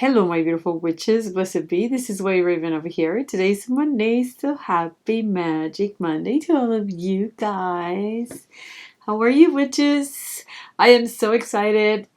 Hello, my beautiful witches. Blessed be. This is WhiteRaven over here. Today's Monday, so happy Magic Monday to all of you guys. How are you, witches? I am so excited.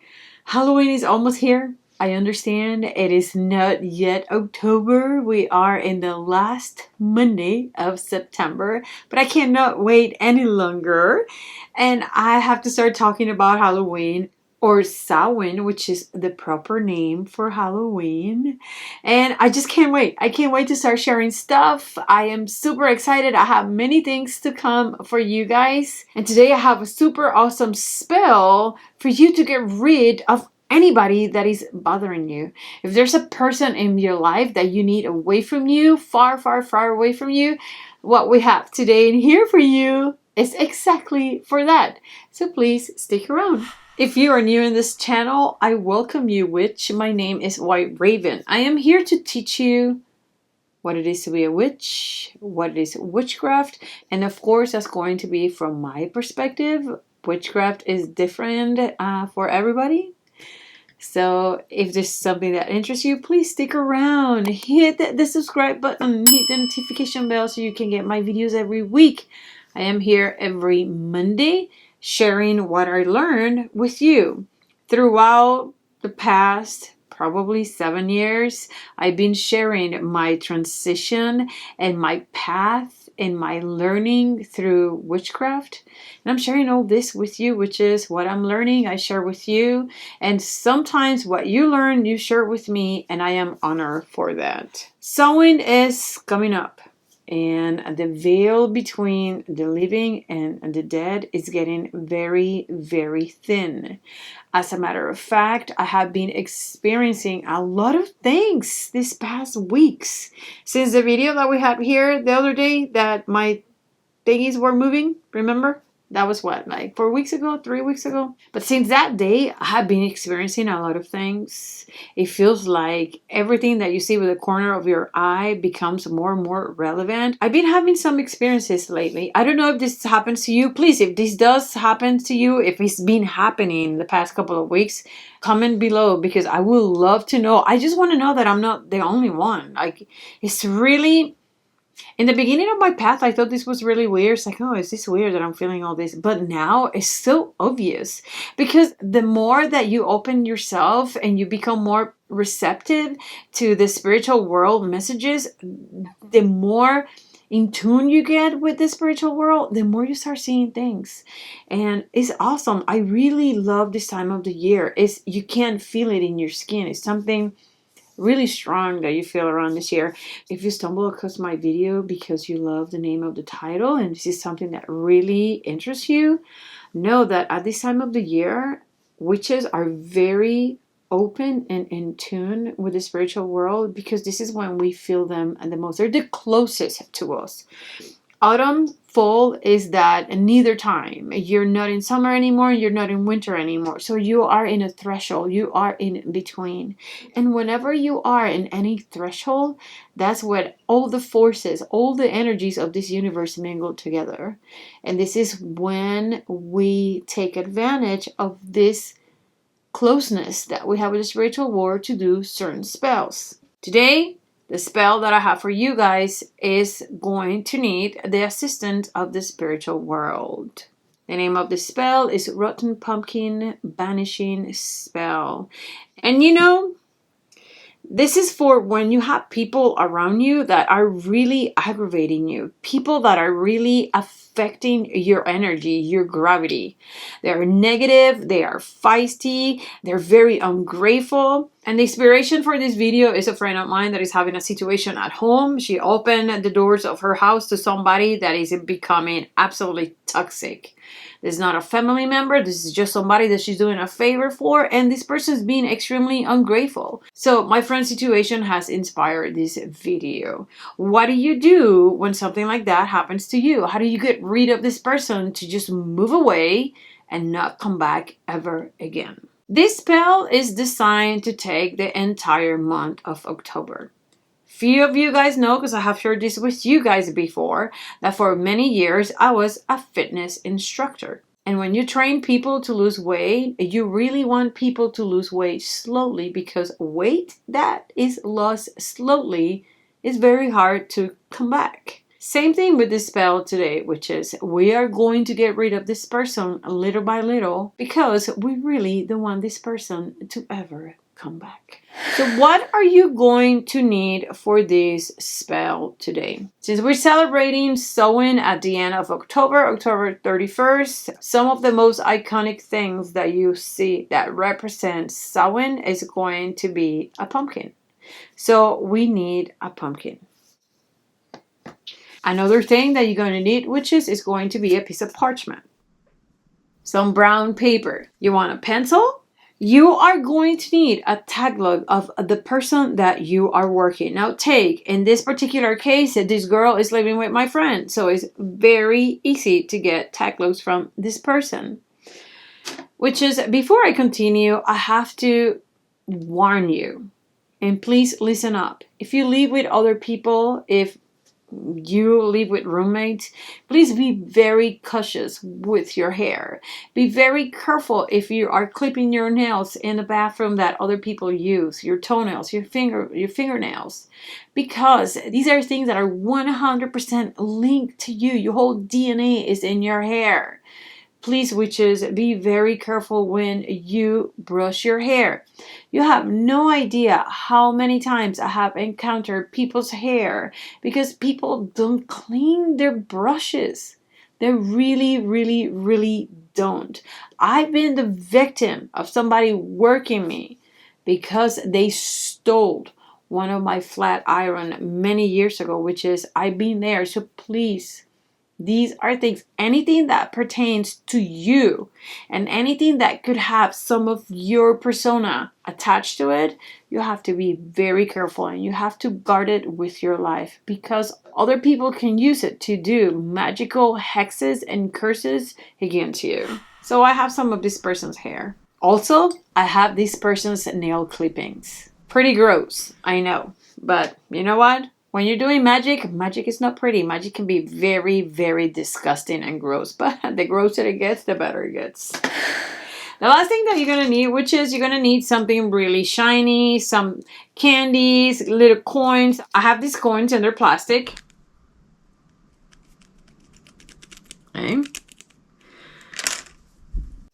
Halloween is almost here. I understand it is not yet October. We are in the last Monday of September, but I cannot wait any longer. And I have to start talking about Halloween, or Samhain, which is the proper name for Halloween. And I just can't wait. I can't wait to start sharing stuff. I am super excited. I have many things to come for you guys. And today I have a super awesome spell for you to get rid of anybody that is bothering you. If there's a person in your life that you need away from you, far, far, far away from you, what we have today in here for you is exactly for that. So please stick around. If you are new in this channel, I welcome you, witch. My name is WhiteRaven. I am here to teach you what it is to be a witch, what it is witchcraft, and of course that's going to be from my perspective. Witchcraft is different for everybody. So if there's something that interests you, please stick around. Hit the subscribe button, hit the notification bell so you can get my videos every week. I am here every Monday sharing what I learned with you. Throughout the past probably 7 years, I've been sharing my transition and my path and my learning through witchcraft. And I'm sharing all this with you, which is what I'm learning, I share with you. And sometimes what you learn, you share with me, and I am honored for that. Samhain is coming up. And the veil between the living and the dead is getting very, very thin. As a matter of fact, I have been experiencing a lot of things these past weeks. Since the video that we had here the other day that my thingies were moving, remember? That was what, like 4 weeks ago, 3 weeks ago? But since that day, I have been experiencing a lot of things. It feels like everything that you see with the corner of your eye becomes more and more relevant. I've been having some experiences lately. I don't know if this happens to you. Please, if this does happen to you, if it's been happening the past couple of weeks, comment below because I would love to know. I just want to know that I'm not the only one. Like, it's really... In the beginning of my path, I thought this was really weird. It's like, oh, is this weird that I'm feeling all this? But now it's so obvious because the more that you open yourself and you become more receptive to the spiritual world messages, the more in tune you get with the spiritual world, the more you start seeing things. And it's awesome. I really love this time of the year. You can't feel it in your skin. It's something really strong that you feel around this year. If you stumble across my video because you love the name of the title and this is something that really interests you, know that at this time of the year, witches are very open and in tune with the spiritual world because this is when we feel them and the most. They're the closest to us. Autumn, fall is that neither time. You're not in summer anymore, you're not in winter anymore. So you are in a threshold, you are in between. And whenever you are in any threshold, that's when all the forces, all the energies of this universe mingle together. And this is when we take advantage of this closeness that we have with the spiritual world to do certain spells. Today, the spell that I have for you guys is going to need the assistance of the spiritual world. The name of the spell is Rotten Pumpkin Banishing Spell. And you know, this is for when you have people around you that are really aggravating you. People that are really affecting your energy, your gravity. They're negative, they are feisty, they're very ungrateful. And the inspiration for this video is a friend of mine that is having a situation at home. She opened the doors of her house to somebody that is becoming absolutely toxic. This is not a family member. This is just somebody that she's doing a favor for. And this person is being extremely ungrateful. So my friend's situation has inspired this video. What do you do when something like that happens to you? How do you get rid of this person to just move away and not come back ever again? This spell is designed to take the entire month of October. Few of you guys know, because I have shared this with you guys before, that for many years I was a fitness instructor. And when you train people to lose weight, you really want people to lose weight slowly, because weight that is lost slowly is very hard to come back. Same thing with this spell today, which is we are going to get rid of this person little by little, because we really don't want this person to ever come back. So what are you going to need for this spell today? Since we're celebrating Samhain at the end of October, October 31st, some of the most iconic things that you see that represent Samhain is going to be a pumpkin. So we need a pumpkin. Another thing that you're going to need, witches, is going to be a piece of parchment. Some brown paper. You want a pencil? You are going to need a tag of the person that you are working. Now take, in this particular case, this girl is living with my friend. So it's very easy to get tag logs from this person. Which is, before I continue, I have to warn you. And please listen up. If you live with other people, if you live with roommates, please be very cautious with your hair. Be very careful if you are clipping your nails in the bathroom that other people use, your toenails, your fingernails, because these are things that are 100% linked to you. Your whole DNA is in your hair. Please, witches, be very careful when you brush your hair. You have no idea how many times I have encountered people's hair because people don't clean their brushes. They really, really, really don't. I've been the victim of somebody working me because they stole one of my flat iron many years ago, which is, I've been there. So please, these are things, anything that pertains to you and anything that could have some of your persona attached to it, you have to be very careful and you have to guard it with your life, because other people can use it to do magical hexes and curses against you. So I have some of this person's hair. Also, I have this person's nail clippings. Pretty gross, I know. But you know what? When you're doing magic, magic is not pretty. Magic can be very, very disgusting and gross. But the grosser it gets, the better it gets. The last thing that you're going to need, which is you're going to need something really shiny, some candies, little coins. I have these coins and they're plastic. Okay.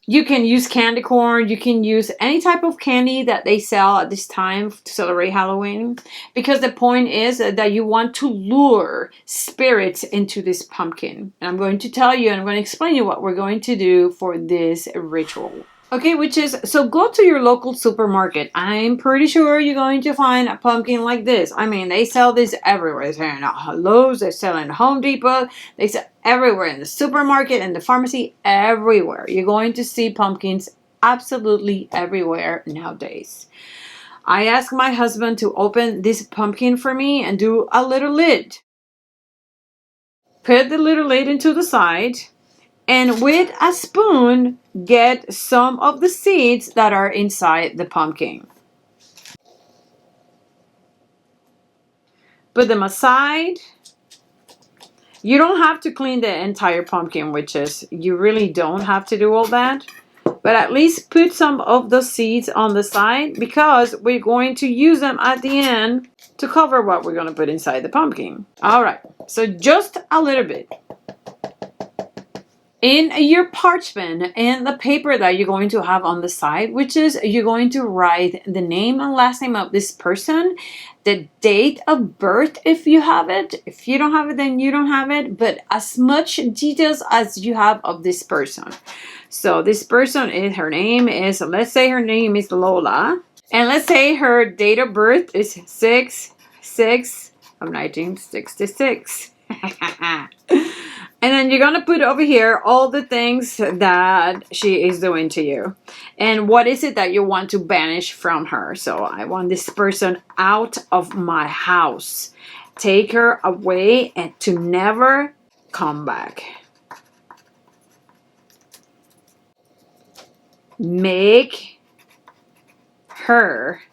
You can use candy corn. You can use any type of candy that they sell at this time to celebrate Halloween. Because the point is that you want to lure spirits into this pumpkin. And I'm going to tell you and I'm going to explain you what we're going to do for this ritual. Okay, witches, so go to your local supermarket. I'm pretty sure you're going to find a pumpkin like this. I mean, they sell this everywhere. They sell in Lowe's, they sell in Home Depot, they sell everywhere, in the supermarket, in the pharmacy, everywhere. You're going to see pumpkins absolutely everywhere nowadays. I asked my husband to open this pumpkin for me and do a little lid. Put the little lid into the side. And with a spoon, get some of the seeds that are inside the pumpkin. Put them aside. You don't have to clean the entire pumpkin, witches. You really don't have to do all that. But at least put some of the seeds on the side, because we're going to use them at the end to cover what we're going to put inside the pumpkin. All right, so just a little bit. In your parchment and the paper that you're going to have on the side, which is you're going to write the name and last name of this person, the date of birth if you have it. If you don't have it, then you don't have it, but as much details as you have of this person. So this person is, her name is, let's say her name is Lola, and let's say her date of birth is 6/6 of 1966. And then you're going to put over here all the things that she is doing to you. And what is it that you want to banish from her? So I want this person out of my house. Take her away and to never come back. Make her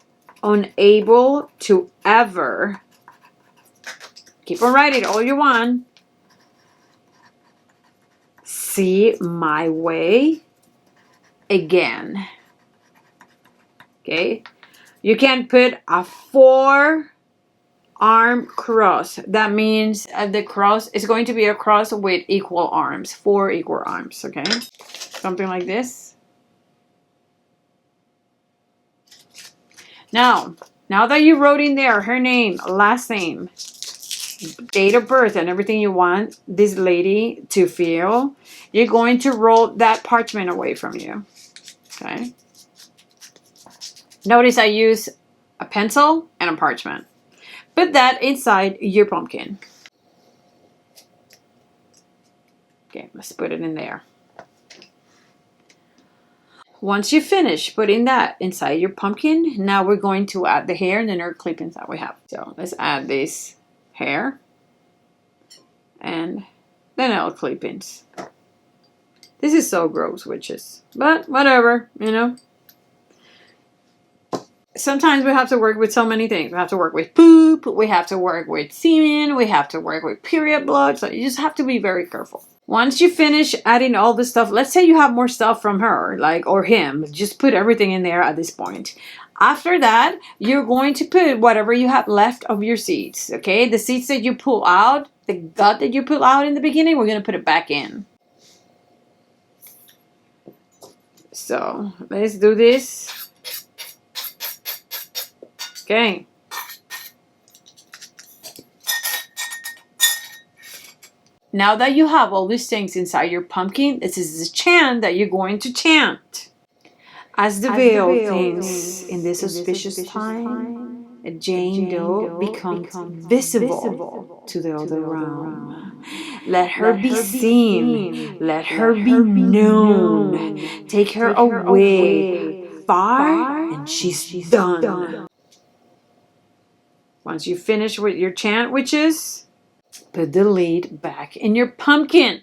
unable to ever, keep on writing all you want, see my way again. Okay, you can put a 4-arm cross. That means the cross is going to be a cross with equal arms, 4 equal arms. Okay, something like this. Now that you wrote in there her name, last name, date of birth, and everything you want this lady to feel, you're going to roll that parchment away from you. Okay. Notice I use a pencil and a parchment. Put that inside your pumpkin. Okay, let's put it in there. Once you finish putting that inside your pumpkin, now we're going to add the hair and the nerve clippings that we have. So let's add this hair and the nail clippings. This is so gross, witches, but whatever, you know. Sometimes we have to work with so many things. We have to work with poop, we have to work with semen, we have to work with period blood, so you just have to be very careful. Once you finish adding all the stuff, let's say you have more stuff from her, like, or him, just put everything in there at this point. After that, you're going to put whatever you have left of your seeds, okay? The seeds that you pull out, the gut that you pull out in the beginning, we're going to put it back in. So, let's do this. Okay. Now that you have all these things inside your pumpkin, this is the chant that you're going to chant. As the veil thins in this auspicious time, Jane Doe becomes visible to the other realm. Let her be seen. Let her be known. Take her away far, and she's done. Once you finish with your chant, witches, put the lid back in your pumpkin.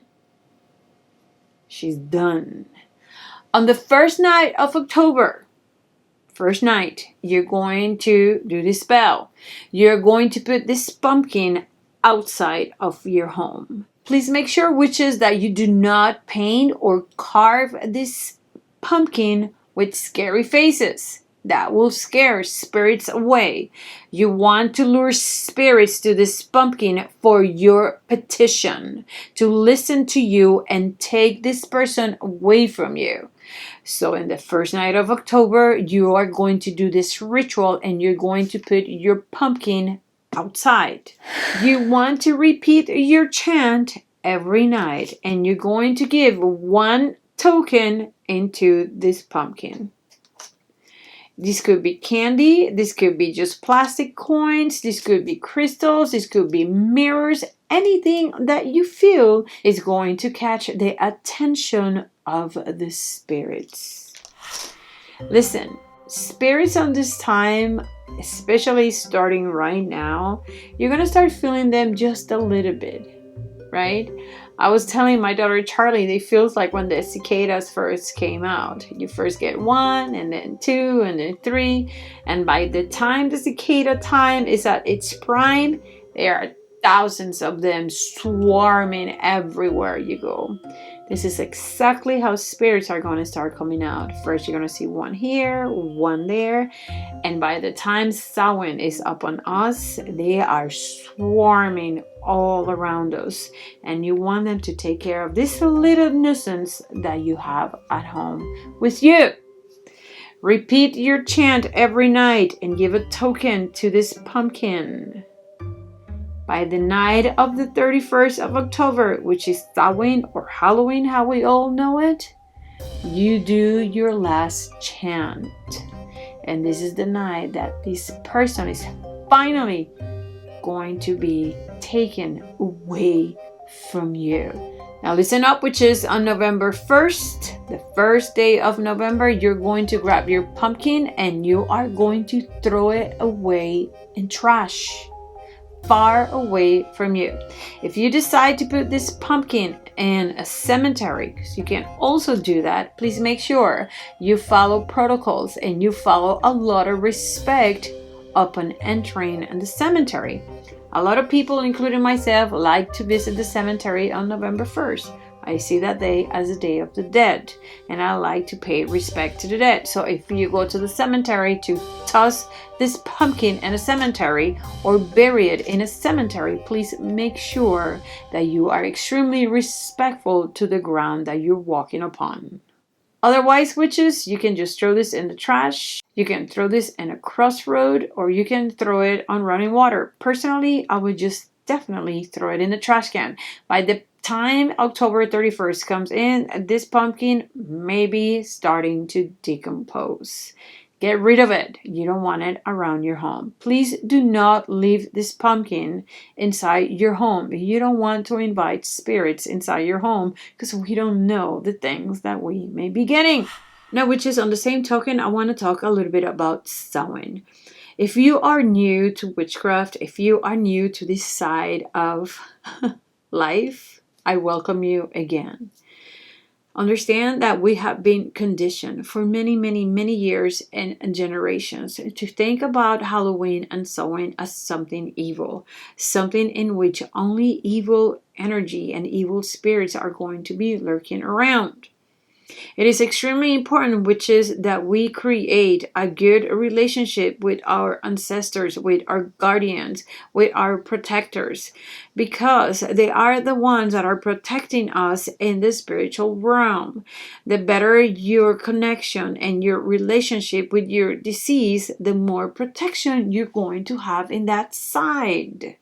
She's done. On the first night of October, you're going to do this spell. You're going to put this pumpkin outside of your home. Please make sure, witches, that you do not paint or carve this pumpkin with scary faces. That will scare spirits away. You want to lure spirits to this pumpkin for your petition, to listen to you and take this person away from you. So in the first night of October, you are going to do this ritual and you're going to put your pumpkin outside. You want to repeat your chant every night and you're going to give 1 token into this pumpkin. This could be candy, this could be just plastic coins, this could be crystals, this could be mirrors, anything that you feel is going to catch the attention of the spirits. Listen, spirits on this time, especially starting right now, you're going to start feeling them just a little bit, right? I was telling my daughter Charlie, it feels like when the cicadas first came out. You first get 1, and then 2, and then 3. And by the time the cicada time is at its prime, there are thousands of them swarming everywhere you go. This is exactly how spirits are going to start coming out. First, you're going to see 1 here, 1 there. And by the time Samhain is up on us, they are swarming all around us. And you want them to take care of this little nuisance that you have at home with you. Repeat your chant every night and give a token to this pumpkin. By the night of the 31st of October, which is Samhain or Halloween, how we all know it, you do your last chant. And this is the night that this person is finally going to be taken away from you. Now listen up, witches. On November 1st, the first day of November, you're going to grab your pumpkin and you are going to throw it away in trash. Far away from you. If you decide to put this pumpkin in a cemetery, because you can also do that, please make sure you follow protocols and you follow a lot of respect upon entering the cemetery. A lot of people, including myself, like to visit the cemetery on November 1st. I see that day as a day of the dead, and I like to pay respect to the dead. So if you go to the cemetery to toss this pumpkin in a cemetery or bury it in a cemetery, please make sure that you are extremely respectful to the ground that you're walking upon. Otherwise, witches, you can just throw this in the trash. You can throw this in a crossroad, or you can throw it on running water. Personally, I would just definitely throw it in the trash can. By the time October 31st comes in, this pumpkin may be starting to decompose. Get rid of it. You don't want it around your home. Please do not leave this pumpkin inside your home. You don't want to invite spirits inside your home because we don't know the things that we may be getting. Now, witches, on the same token, I want to talk a little bit about Samhain. If you are new to witchcraft, if you are new to this side of life, I welcome you again. Understand that we have been conditioned for many, many, many years and generations to think about Halloween and Samhain as something evil, something in which only evil energy and evil spirits are going to be lurking around. It is extremely important, witches, that we create a good relationship with our ancestors, with our guardians, with our protectors, because they are the ones that are protecting us in the spiritual realm. The better your connection and your relationship with your deceased, the more protection you're going to have in that side.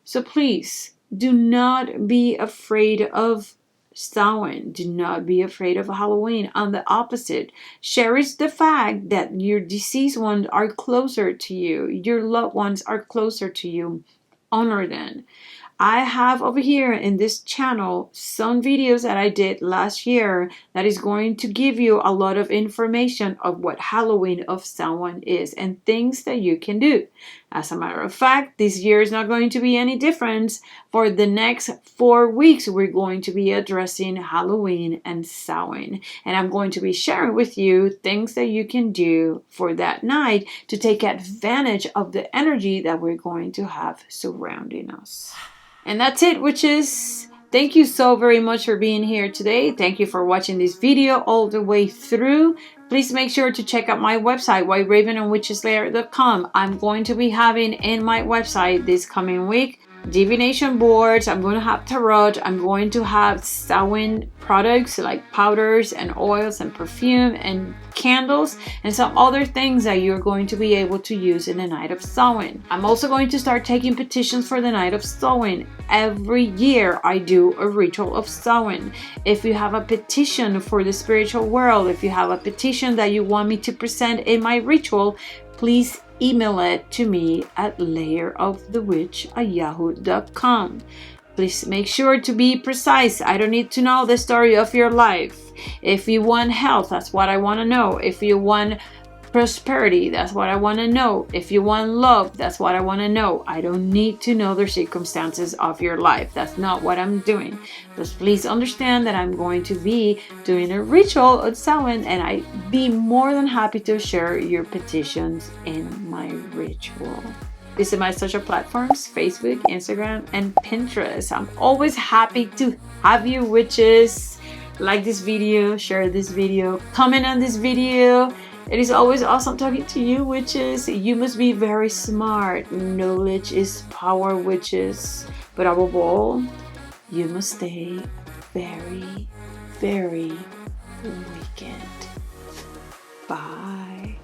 So please, do not be afraid of Samhain. Do not be afraid of Halloween. On the opposite, cherish the fact that your deceased ones are closer to you. Your loved ones are closer to you. Honor them. I have over here in this channel some videos that I did last year that is going to give you a lot of information of what Halloween of Samhain is and things that you can do. As a matter of fact, this year is not going to be any different. For the next 4 weeks, we're going to be addressing Halloween and Samhain. And I'm going to be sharing with you things that you can do for that night to take advantage of the energy that we're going to have surrounding us. And that's it, witches. Thank you so very much for being here today. Thank you for watching this video all the way through. Please make sure to check out my website, WhiteRaven I'm going to be having in my website this coming week divination boards. I'm going to have tarot. I'm going to have Samhain products like powders and oils and perfume and candles and some other things that you're going to be able to use in the night of Samhain. I'm also going to start taking petitions for the night of Samhain. Every year I do a ritual of Samhain. If you have a petition for the spiritual world, if you have a petition that you want me to present in my ritual, please email it to me at lairofthewitch@yahoo.com. Please make sure to be precise. I don't need to know the story of your life. If you want health, that's what I want to know. If you want prosperity, that's what I want to know. If you want love, that's what I want to know. I don't need to know the circumstances of your life. That's not what I'm doing. Just please understand that I'm going to be doing a ritual on Samhain, and I'd be more than happy to share your petitions in my ritual. Visit my social platforms, Facebook, Instagram, and Pinterest. I'm always happy to have you, witches. Like this video, share this video, comment on this video. It is always awesome talking to you, witches. You must be very smart. Knowledge is power, witches. But above all, you must stay very, very wicked. Bye.